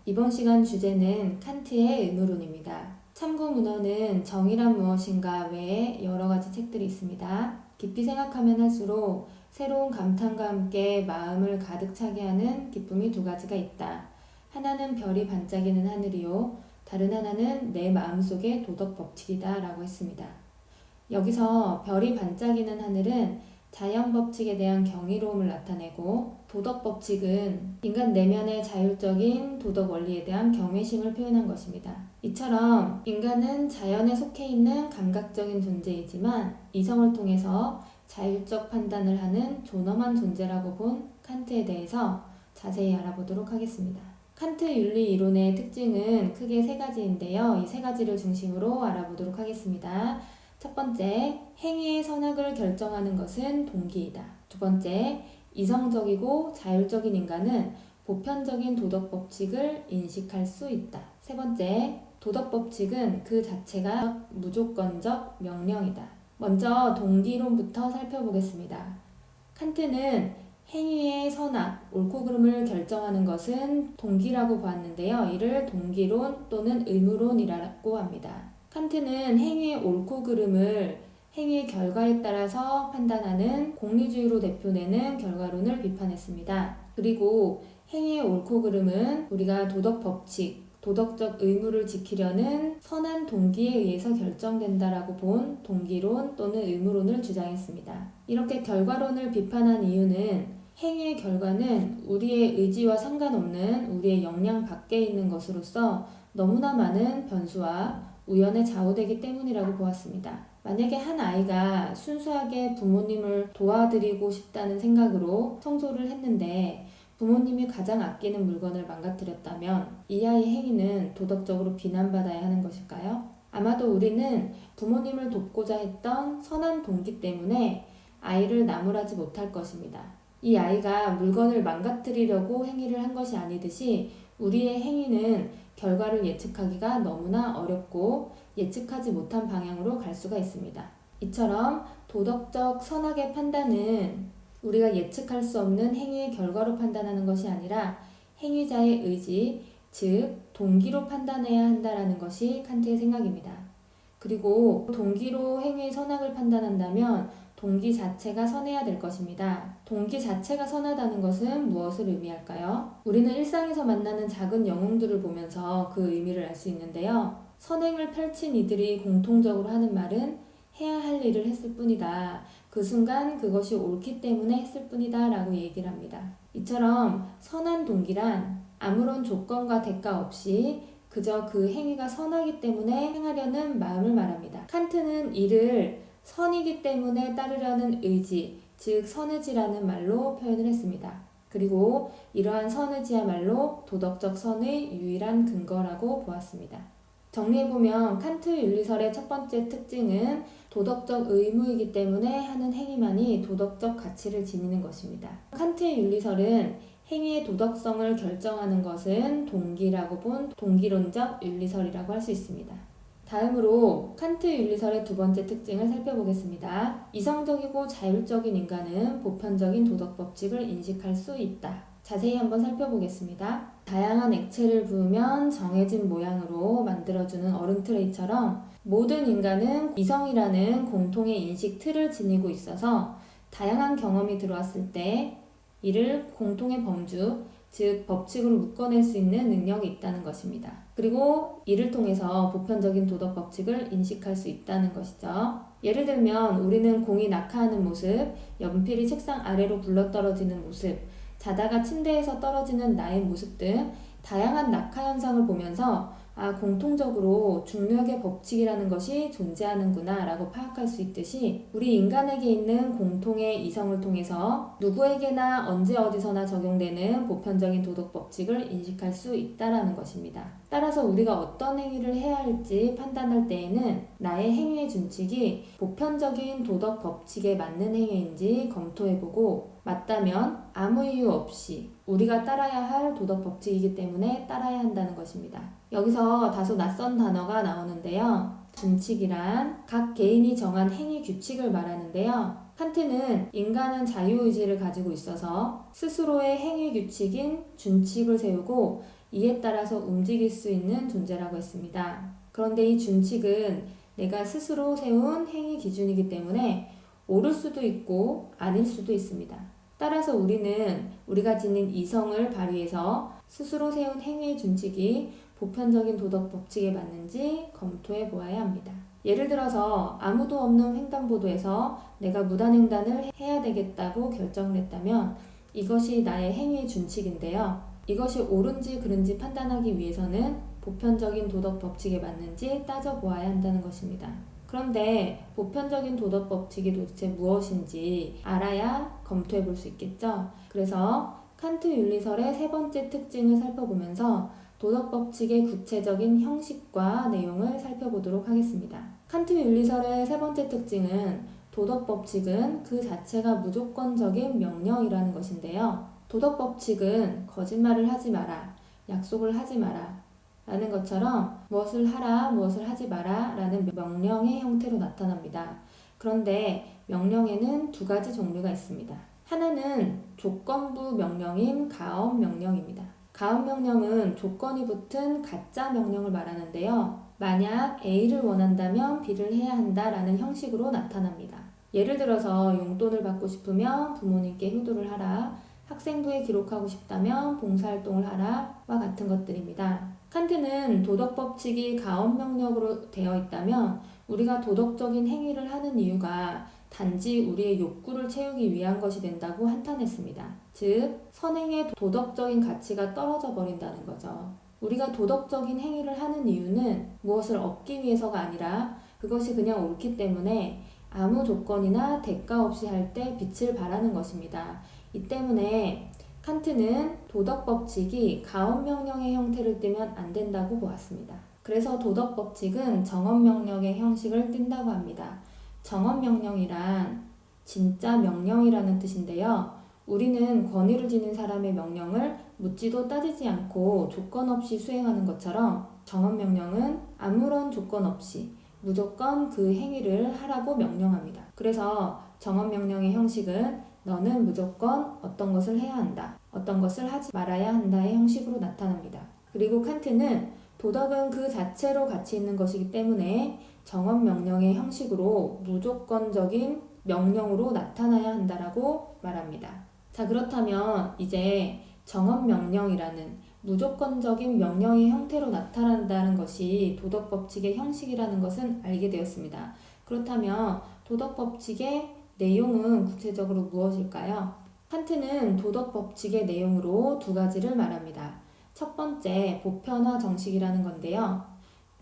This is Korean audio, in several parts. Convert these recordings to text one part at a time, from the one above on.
이번 시간 주제는 칸트의 의무론입니다. 참고 문헌은 정의란 무엇인가 외에 여러 가지 책들이 있습니다. 깊이 생각하면 할수록 새로운 감탄과 함께 마음을 가득 차게 하는 기쁨이 두 가지가 있다. 하나는 별이 반짝이는 하늘이요, 다른 하나는 내 마음속의 도덕 법칙이다 라고 했습니다. 여기서 별이 반짝이는 하늘은 자연 법칙에 대한 경이로움을 나타내고, 도덕 법칙은 인간 내면의 자율적인 도덕 원리에 대한 경외심을 표현한 것입니다. 이처럼 인간은 자연에 속해 있는 감각적인 존재이지만 이성을 통해서 자율적 판단을 하는 존엄한 존재라고 본 칸트에 대해서 자세히 알아보도록 하겠습니다. 칸트 윤리 이론의 특징은 크게 세 가지인데요. 이 세 가지를 중심으로 알아보도록 하겠습니다. 첫 번째, 행위의 선악을 결정하는 것은 동기이다. 두 번째, 이성적이고 자율적인 인간은 보편적인 도덕 법칙을 인식할 수 있다. 세 번째, 도덕 법칙은 그 자체가 무조건적 명령이다. 먼저 동기론부터 살펴보겠습니다. 칸트는 행위의 선악, 옳고 그름을 결정하는 것은 동기라고 보았는데요. 이를 동기론 또는 의무론이라고 합니다. 칸트는 행위의 옳고 그름을 행위의 결과에 따라서 판단하는 공리주의로 대표되는 결과론을 비판했습니다. 그리고 행위의 옳고 그름은 우리가 도덕 법칙, 도덕적 의무를 지키려는 선한 동기에 의해서 결정된다라고 본 동기론 또는 의무론을 주장했습니다. 이렇게 결과론을 비판한 이유는 행위의 결과는 우리의 의지와 상관없는 우리의 역량 밖에 있는 것으로서 너무나 많은 변수와 우연에 좌우되기 때문이라고 보았습니다. 만약에 한 아이가 순수하게 부모님을 도와드리고 싶다는 생각으로 청소를 했는데 부모님이 가장 아끼는 물건을 망가뜨렸다면 이 아이의 행위는 도덕적으로 비난받아야 하는 것일까요? 아마도 우리는 부모님을 돕고자 했던 선한 동기 때문에 아이를 나무라지 못할 것입니다. 이 아이가 물건을 망가뜨리려고 행위를 한 것이 아니듯이 우리의 행위는 결과를 예측하기가 너무나 어렵고 예측하지 못한 방향으로 갈 수가 있습니다. 이처럼 도덕적 선악의 판단은 우리가 예측할 수 없는 행위의 결과로 판단하는 것이 아니라 행위자의 의지, 즉 동기로 판단해야 한다는 것이 칸트의 생각입니다. 그리고 동기로 행위의 선악을 판단한다면 동기 자체가 선해야 될 것입니다. 동기 자체가 선하다는 것은 무엇을 의미할까요? 우리는 일상에서 만나는 작은 영웅들을 보면서 그 의미를 알 수 있는데요. 선행을 펼친 이들이 공통적으로 하는 말은 해야 할 일을 했을 뿐이다. 그 순간 그것이 옳기 때문에 했을 뿐이다 라고 얘기를 합니다. 이처럼 선한 동기란 아무런 조건과 대가 없이 그저 그 행위가 선하기 때문에 행하려는 마음을 말합니다. 칸트는 이를 선이기 때문에 따르려는 의지, 즉 선의지라는 말로 표현을 했습니다. 그리고 이러한 선의지야말로 도덕적 선의 유일한 근거라고 보았습니다. 정리해보면 칸트 윤리설의 첫 번째 특징은 도덕적 의무이기 때문에 하는 행위만이 도덕적 가치를 지니는 것입니다. 칸트의 윤리설은 행위의 도덕성을 결정하는 것은 동기라고 본 동기론적 윤리설이라고 할 수 있습니다. 다음으로 칸트 윤리설의 두 번째 특징을 살펴보겠습니다. 이성적이고 자율적인 인간은 보편적인 도덕 법칙을 인식할 수 있다. 자세히 한번 살펴보겠습니다. 다양한 액체를 부으면 정해진 모양으로 만들어주는 얼음 트레이처럼 모든 인간은 이성이라는 공통의 인식 틀을 지니고 있어서 다양한 경험이 들어왔을 때 이를 공통의 범주, 즉 법칙으로 묶어낼 수 있는 능력이 있다는 것입니다. 그리고 이를 통해서 보편적인 도덕 법칙을 인식할 수 있다는 것이죠. 예를 들면 우리는 공이 낙하하는 모습, 연필이 책상 아래로 굴러떨어지는 모습, 자다가 침대에서 떨어지는 나의 모습 등 다양한 낙하 현상을 보면서 공통적으로 중력의 법칙이라는 것이 존재하는구나 라고 파악할 수 있듯이 우리 인간에게 있는 공통의 이성을 통해서 누구에게나 언제 어디서나 적용되는 보편적인 도덕 법칙을 인식할 수 있다는 것입니다. 따라서 우리가 어떤 행위를 해야 할지 판단할 때에는 나의 행위의 준칙이 보편적인 도덕 법칙에 맞는 행위인지 검토해보고 맞다면 아무 이유 없이 우리가 따라야 할 도덕 법칙이기 때문에 따라야 한다는 것입니다. 여기서 다소 낯선 단어가 나오는데요. 준칙이란 각 개인이 정한 행위 규칙을 말하는데요. 칸트는 인간은 자유의지를 가지고 있어서 스스로의 행위 규칙인 준칙을 세우고 이에 따라서 움직일 수 있는 존재라고 했습니다. 그런데 이 준칙은 내가 스스로 세운 행위 기준이기 때문에 옳을 수도 있고 아닐 수도 있습니다. 따라서 우리는 우리가 지닌 이성을 발휘해서 스스로 세운 행위의 준칙이 보편적인 도덕 법칙에 맞는지 검토해 보아야 합니다. 예를 들어서 아무도 없는 횡단보도에서 내가 무단횡단을 해야 되겠다고 결정을 했다면 이것이 나의 행위의 준칙인데요. 이것이 옳은지 그른지 판단하기 위해서는 보편적인 도덕 법칙에 맞는지 따져보아야 한다는 것입니다. 그런데 보편적인 도덕 법칙이 도대체 무엇인지 알아야 검토해 볼 수 있겠죠. 그래서 칸트 윤리설의 세 번째 특징을 살펴보면서 도덕 법칙의 구체적인 형식과 내용을 살펴보도록 하겠습니다. 칸트 윤리설의 세 번째 특징은 도덕 법칙은 그 자체가 무조건적인 명령이라는 것인데요. 도덕 법칙은 거짓말을 하지 마라, 약속을 하지 마라 라는 것처럼 무엇을 하라, 무엇을 하지 마라 라는 명령의 형태로 나타납니다. 그런데 명령에는 두 가지 종류가 있습니다. 하나는 조건부 명령인 가업 명령입니다. 가업 명령은 조건이 붙은 가짜 명령을 말하는데요. 만약 A를 원한다면 B를 해야 한다라는 형식으로 나타납니다. 예를 들어서 용돈을 받고 싶으면 부모님께 효도를 하라, 학생부에 기록하고 싶다면 봉사활동을 하라와 같은 것들입니다. 칸트는 도덕법칙이 가업명령으로 되어 있다면 우리가 도덕적인 행위를 하는 이유가 단지 우리의 욕구를 채우기 위한 것이 된다고 한탄했습니다. 즉, 선행의 도덕적인 가치가 떨어져 버린다는 거죠. 우리가 도덕적인 행위를 하는 이유는 무엇을 얻기 위해서가 아니라 그것이 그냥 옳기 때문에 아무 조건이나 대가 없이 할 때 빛을 발하는 것입니다. 이 때문에 칸트는 도덕법칙이 가업명령의 형태를 띠면 안 된다고 보았습니다. 그래서 도덕법칙은 정언명령의 형식을 띈다고 합니다. 정언명령이란 진짜 명령이라는 뜻인데요. 우리는 권위를 지닌 사람의 명령을 묻지도 따지지 않고 조건 없이 수행하는 것처럼 정언명령은 아무런 조건 없이 무조건 그 행위를 하라고 명령합니다. 그래서 정언명령의 형식은 너는 무조건 어떤 것을 해야 한다, 어떤 것을 하지 말아야 한다의 형식으로 나타납니다. 그리고 칸트는 도덕은 그 자체로 가치 있는 것이기 때문에 정언명령의 형식으로 무조건적인 명령으로 나타나야 한다라고 말합니다. 자, 그렇다면 이제 정언명령이라는 무조건적인 명령의 형태로 나타난다는 것이 도덕법칙의 형식이라는 것은 알게 되었습니다. 그렇다면 도덕법칙의 내용은 구체적으로 무엇일까요? 칸트는 도덕법칙의 내용으로 두 가지를 말합니다. 첫 번째, 보편화 정식이라는 건데요.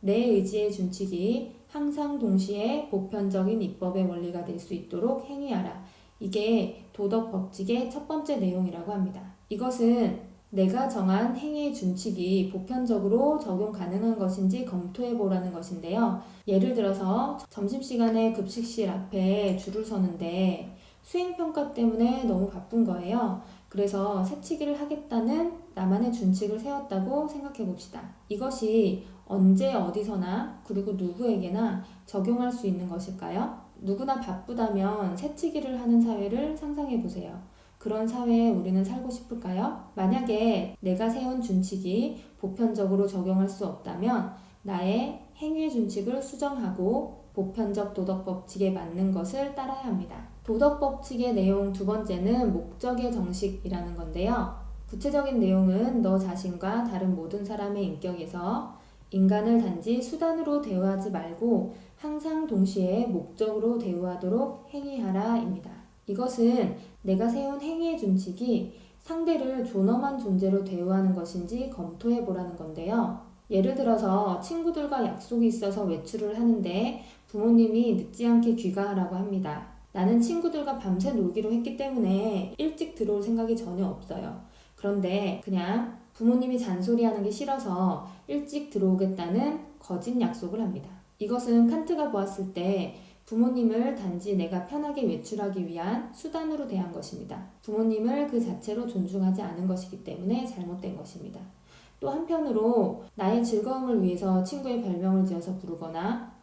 내 의지의 준칙이 항상 동시에 보편적인 입법의 원리가 될 수 있도록 행위하라. 이게 도덕법칙의 첫 번째 내용이라고 합니다. 이것은 내가 정한 행위의 준칙이 보편적으로 적용 가능한 것인지 검토해보라는 것인데요. 예를 들어서 점심시간에 급식실 앞에 줄을 서는데 수행평가 때문에 너무 바쁜 거예요. 그래서 새치기를 하겠다는 나만의 준칙을 세웠다고 생각해 봅시다. 이것이 언제 어디서나 그리고 누구에게나 적용할 수 있는 것일까요? 누구나 바쁘다면 새치기를 하는 사회를 상상해 보세요. 그런 사회에 우리는 살고 싶을까요? 만약에 내가 세운 준칙이 보편적으로 적용할 수 없다면 나의 행위의 준칙을 수정하고 보편적 도덕법칙에 맞는 것을 따라야 합니다. 도덕법칙의 내용 두 번째는 목적의 정식이라는 건데요. 구체적인 내용은 너 자신과 다른 모든 사람의 인격에서 인간을 단지 수단으로 대우하지 말고 항상 동시에 목적으로 대우하도록 행위하라입니다. 이것은 내가 세운 행위의 준칙이 상대를 존엄한 존재로 대우하는 것인지 검토해 보라는 건데요. 예를 들어서 친구들과 약속이 있어서 외출을 하는데 부모님이 늦지 않게 귀가하라고 합니다. 나는 친구들과 밤새 놀기로 했기 때문에 일찍 들어올 생각이 전혀 없어요. 그런데 그냥 부모님이 잔소리하는 게 싫어서 일찍 들어오겠다는 거짓 약속을 합니다. 이것은 칸트가 보았을 때 부모님을 단지 내가 편하게 외출하기 위한 수단으로 대한 것입니다. 부모님을 그 자체로 존중하지 않은 것이기 때문에 잘못된 것입니다. 또 한편으로 나의 즐거움을 위해서 친구의 별명을 지어서 부르거나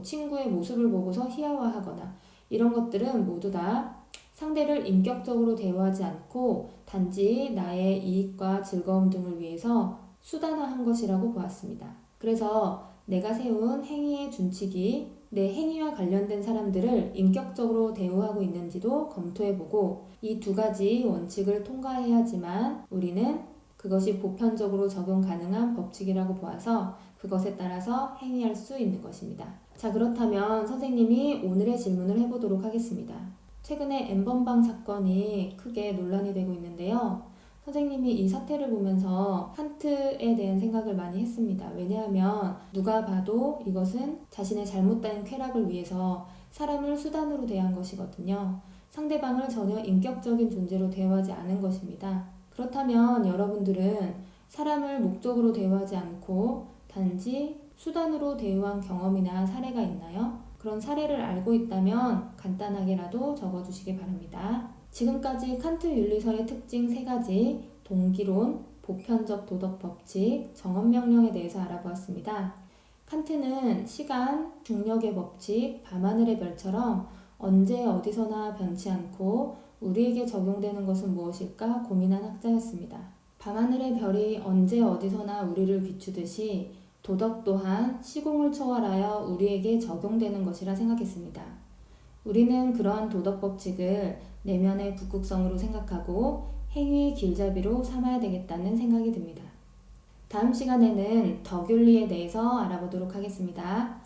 친구의 모습을 보고서 희화화하거나 이런 것들은 모두 다 상대를 인격적으로 대우하지 않고 단지 나의 이익과 즐거움 등을 위해서 수단화한 것이라고 보았습니다. 그래서 내가 세운 행위의 준칙이 내 행위와 관련된 사람들을 인격적으로 대우하고 있는지도 검토해보고 이 두 가지 원칙을 통과해야지만 우리는 그것이 보편적으로 적용 가능한 법칙이라고 보아서 그것에 따라서 행위할 수 있는 것입니다. 자, 그렇다면 선생님이 오늘의 질문을 해보도록 하겠습니다. 최근에 N번방 사건이 크게 논란이 되고 있는데요. 선생님이 이 사태를 보면서 칸트에 대한 생각을 많이 했습니다. 왜냐하면 누가 봐도 이것은 자신의 잘못된 쾌락을 위해서 사람을 수단으로 대한 것이거든요. 상대방을 전혀 인격적인 존재로 대우하지 않은 것입니다. 그렇다면 여러분들은 사람을 목적으로 대우하지 않고 단지 수단으로 대우한 경험이나 사례가 있나요? 그런 사례를 알고 있다면 간단하게라도 적어주시기 바랍니다. 지금까지 칸트 윤리설의 특징 3가지, 동기론, 보편적 도덕 법칙, 정언명령에 대해서 알아보았습니다. 칸트는 시간, 중력의 법칙, 밤하늘의 별처럼 언제 어디서나 변치 않고 우리에게 적용되는 것은 무엇일까 고민한 학자였습니다. 밤하늘의 별이 언제 어디서나 우리를 비추듯이 도덕 또한 시공을 초월하여 우리에게 적용되는 것이라 생각했습니다. 우리는 그러한 도덕 법칙을 내면의 북극성으로 생각하고 행위의 길잡이로 삼아야 되겠다는 생각이 듭니다. 다음 시간에는 덕윤리에 대해서 알아보도록 하겠습니다.